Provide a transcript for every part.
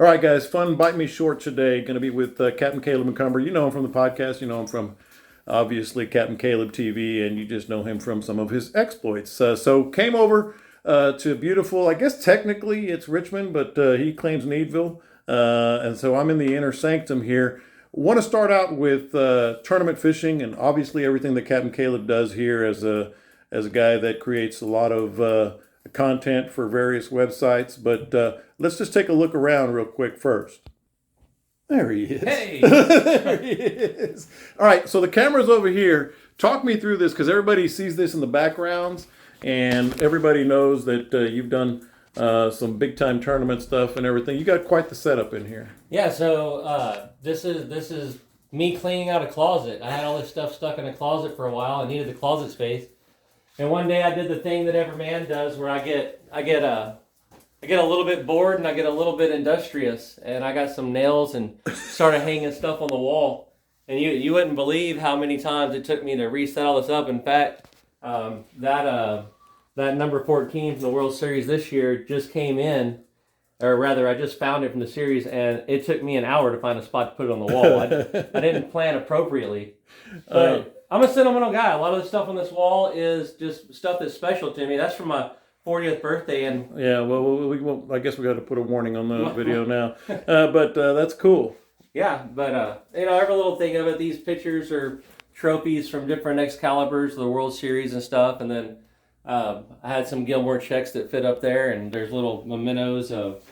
All right, guys, fun Bite Me Short today. Going to be with Captain Caleb McCumber. You know him from the podcast. You know him from, obviously, Captain Caleb TV, and you just know him from some of his exploits. So came over to beautiful, I guess technically it's Richmond, but he claims Needville. And so I'm in the inner sanctum here. Want to start out with tournament fishing, and obviously everything that Captain Caleb does here as a guy that creates a lot of content for various websites. But let's just take a look around real quick first. There he is. Hey! There he is. All right, so the camera's over here. Talk me through this, because everybody sees this in the backgrounds, and everybody knows that you've done some big-time tournament stuff and everything. You got quite the setup in here. Yeah, so this is me cleaning out a closet. I had all this stuff stuck in a closet for a while. I needed the closet space. And one day I did the thing that every man does, where I get a little bit bored and I get a little bit industrious, and I got some nails and started hanging stuff on the wall. And you wouldn't believe how many times it took me to reset all this up. In fact, that number 14 from the World Series this year just came in, or rather, I just found it from the series, and it took me an hour to find a spot to put it on the wall. I didn't plan appropriately, but I'm a sentimental guy. A lot of the stuff on this wall is just stuff that's special to me. That's from my 40th birthday, and yeah, well, I guess we got to put a warning on the video now, but that's cool. Yeah, but every little thing of it. These pictures are trophies from different Excaliburs, the World Series and stuff, and then I had some Gilmore checks that fit up there, and there's little mementos of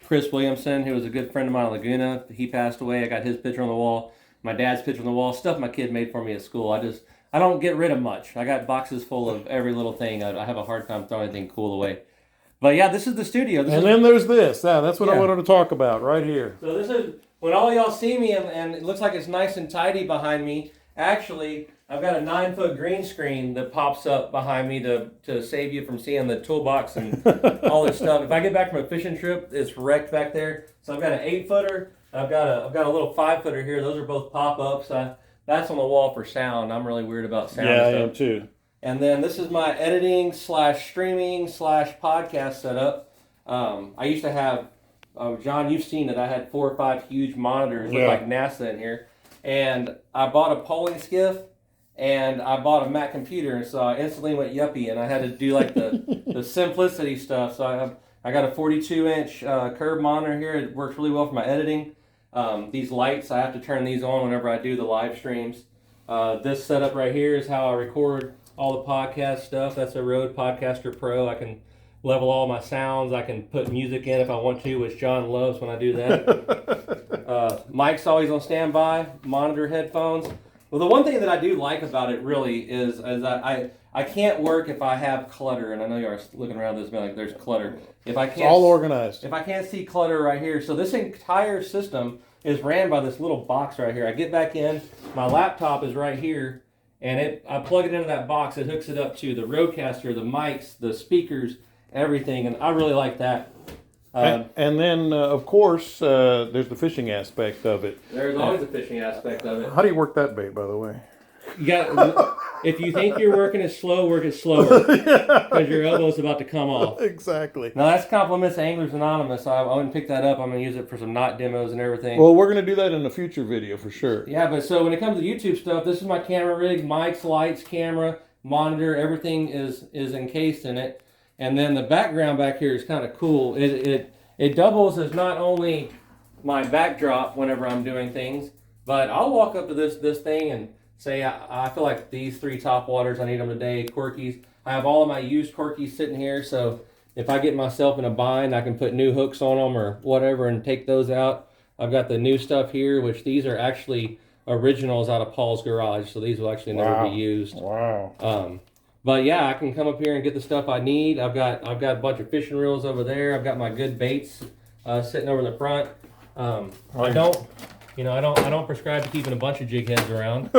Chris Williamson, who was a good friend of mine in Laguna. He passed away. I got his picture on the wall, my dad's picture on the wall, stuff my kid made for me at school. I don't get rid of much. I got boxes full of every little thing. I have a hard time throwing anything cool away. But yeah, this is the studio. Then there's this. That's what I wanted to talk about right here. So this is, when all y'all see me and it looks like it's nice and tidy behind me, actually, I've got a 9-foot green screen that pops up behind me to save you from seeing the toolbox and all this stuff. If I get back from a fishing trip, it's wrecked back there. So I've got an 8-footer. I've got a little 5-footer here. Those are both pop-ups. That's on the wall for sound. I'm really weird about sound. Yeah, I am too. And then this is my editing / streaming / podcast setup. I used to have, John, you've seen it. I had 4 or 5 huge monitors, look like NASA in here. And I bought a polling skiff, and I bought a Mac computer, and so I instantly went yuppie, and I had to do like the simplicity stuff. So I got a 42-inch curved monitor here. It works really well for my editing. These lights, I have to turn these on whenever I do the live streams. This setup right here is how I record all the podcast stuff. That's a Rode Podcaster Pro. I can level all my sounds. I can put music in if I want to, which John loves when I do that. Mic's always on standby, monitor, headphones. Well, the one thing that I do like about it really is I can't work if I have clutter, and I know you're looking around this, like there's clutter. If I can't, it's all organized. If I can't see clutter right here, so this entire system is ran by this little box right here. I get back in, my laptop is right here, and I plug it into that box. It hooks it up to the Rodecaster, the mics, the speakers, everything, and I really like that. And then, of course, there's the fishing aspect of it. There's always a fishing aspect of it. How do you work that bait, by the way? You got. If you think you're working it slow, work it slower, because your elbow's about to come off. Exactly. Now that's compliments to Anglers Anonymous. I wouldn't pick that up. I'm going to use it for some knot demos and everything. Well, we're going to do that in a future video for sure. Yeah, but so when it comes to YouTube stuff, this is my camera rig, mics, lights, camera, monitor, everything is encased in it. And then the background back here is kind of cool. It doubles as not only my backdrop whenever I'm doing things, but I'll walk up to this thing and say, I feel like these 3 top waters, I need them today, Corkies. I have all of my used Corkies sitting here, so if I get myself in a bind, I can put new hooks on them or whatever and take those out. I've got the new stuff here, which these are actually originals out of Paul's garage, so these will actually never be used. Wow. But yeah, I can come up here and get the stuff I need. I've got a bunch of fishing reels over there. I've got my good baits sitting over in the front. I don't prescribe to keeping a bunch of jig heads around.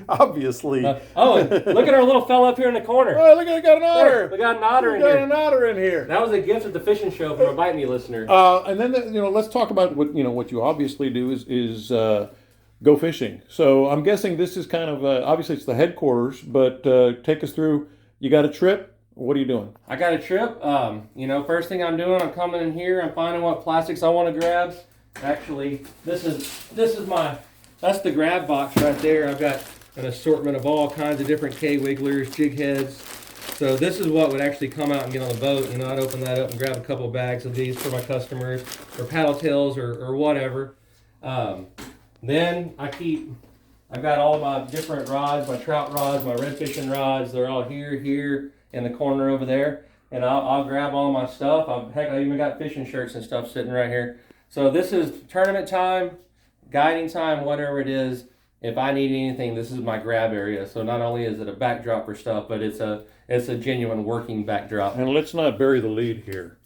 Obviously. And look at our little fella up here in the corner. Oh, look, we got an otter. We got an otter in We here. got an otter in here. That was a gift at the fishing show from a Bite Me listener. And then let's talk about what you obviously do is go fishing. So I'm guessing this is kind of obviously it's the headquarters, but take us through. You got a trip. What are you doing? I got a trip. First thing I'm doing, I'm coming in here. I'm finding what plastics I want to grab. Actually, that's the grab box right there. I've got an assortment of all kinds of different K-wigglers, jig heads. So this is what would actually come out and get on the boat. I'd open that up and grab a couple of bags of these for my customers, or paddle tails, or whatever. Then I've got all my different rods, my trout rods, my red fishing rods. They're all here in the corner over there. And I'll grab all my stuff. I even got fishing shirts and stuff sitting right here. So this is tournament time, guiding time, whatever it is. If I need anything, this is my grab area. So not only is it a backdrop for stuff, but it's a genuine working backdrop. And let's not bury the lead here.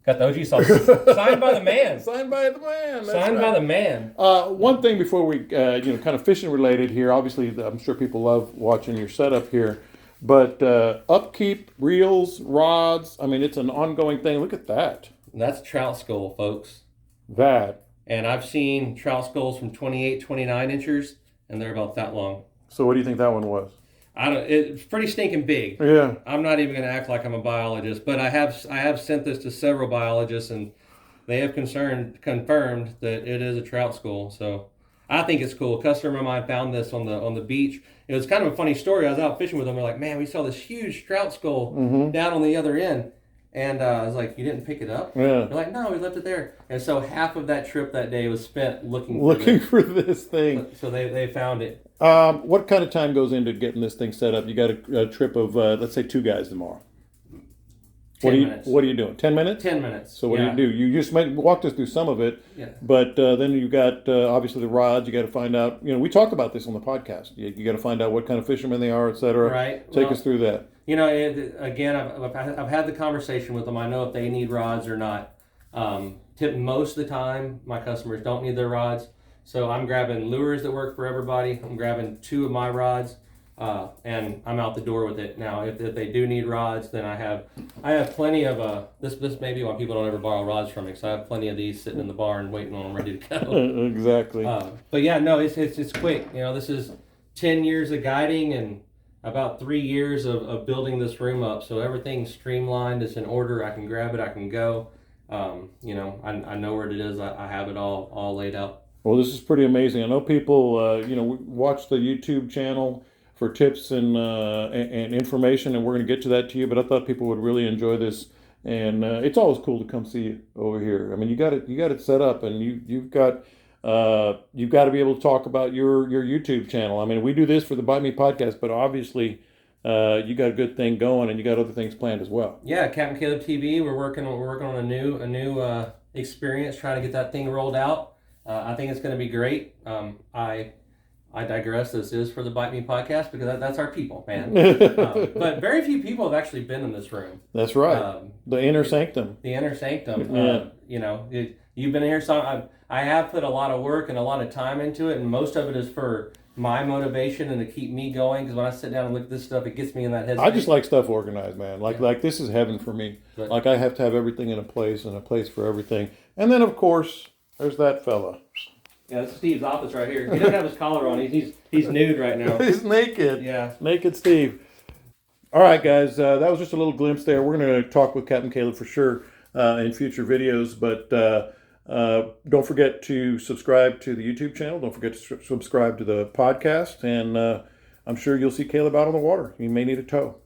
Got the OG sauce. Signed by the man. Signed by the man. Signed by the man. One thing before we, kind of fishing related here. Obviously, I'm sure people love watching your setup here. But upkeep, reels, rods. I mean, it's an ongoing thing. Look at that. That's trout skull, folks. That. And I've seen trout skulls from 28, 29 inches, and they're about that long. So what do you think that one was? It's pretty stinking big. Yeah. I'm not even going to act like I'm a biologist, but I have sent this to several biologists, and they have confirmed that it is a trout skull. So I think it's cool. A customer of mine found this on the beach. It was kind of a funny story. I was out fishing with them. They're like, man, we saw this huge trout skull down on the other end. And I was like, you didn't pick it up? Yeah. They're like, no, we left it there. And so half of that trip that day was spent looking for this thing. So they found it. What kind of time goes into getting this thing set up? You got a trip of, let's say, 2 guys tomorrow. 10 minutes. What are you doing? 10 minutes? 10 minutes. So what do you do? You just walked us through some of it. Yeah. But then you got, obviously, the rods. You got to find out, we talked about this on the podcast. You got to find out what kind of fishermen they are, et cetera. Right. Take us through that. Again, I've had the conversation with them. I know if they need rods or not. Most of the time, my customers don't need their rods. So I'm grabbing lures that work for everybody. I'm grabbing 2 of my rods, and I'm out the door with it. Now, if they do need rods, then I have plenty of this may be why people don't ever borrow rods from me. So I have plenty of these sitting in the barn waiting on them ready to go. Exactly. But yeah, no, it's quick. This is 10 years of guiding and about 3 years of building this room up. So everything's streamlined. It's in order. I can grab it. I can go. I know where it is. I have it all laid out. Well, this is pretty amazing. I know people, watch the YouTube channel for tips and information, and we're going to get to that to you. But I thought people would really enjoy this, and it's always cool to come see you over here. I mean, you got it set up, and you've got to be able to talk about your YouTube channel. I mean, we do this for the Bite Me podcast, but obviously, you got a good thing going, and you got other things planned as well. Yeah, Capt Caleb TV. We're working on a new experience, trying to get that thing rolled out. I think it's going to be great. I digress. This is for the Bite Me podcast because that's our people, man. But very few people have actually been in this room. That's right. The inner sanctum. The inner sanctum. Yeah. You've been here. So I have put a lot of work and a lot of time into it, and most of it is for my motivation and to keep me going. Because when I sit down and look at this stuff, it gets me in that headspace. I just like stuff organized, man. Like this is heaven for me. But, like I have to have everything in a place and a place for everything. And then of course there's that fella. Yeah, that's Steve's office right here. He doesn't have his collar on. He's nude right now. He's naked. Yeah. Naked Steve. All right, guys. That was just a little glimpse there. We're going to talk with Capt Caleb for sure in future videos. But don't forget to subscribe to the YouTube channel. Don't forget to subscribe to the podcast. And I'm sure you'll see Caleb out on the water. You may need a tow.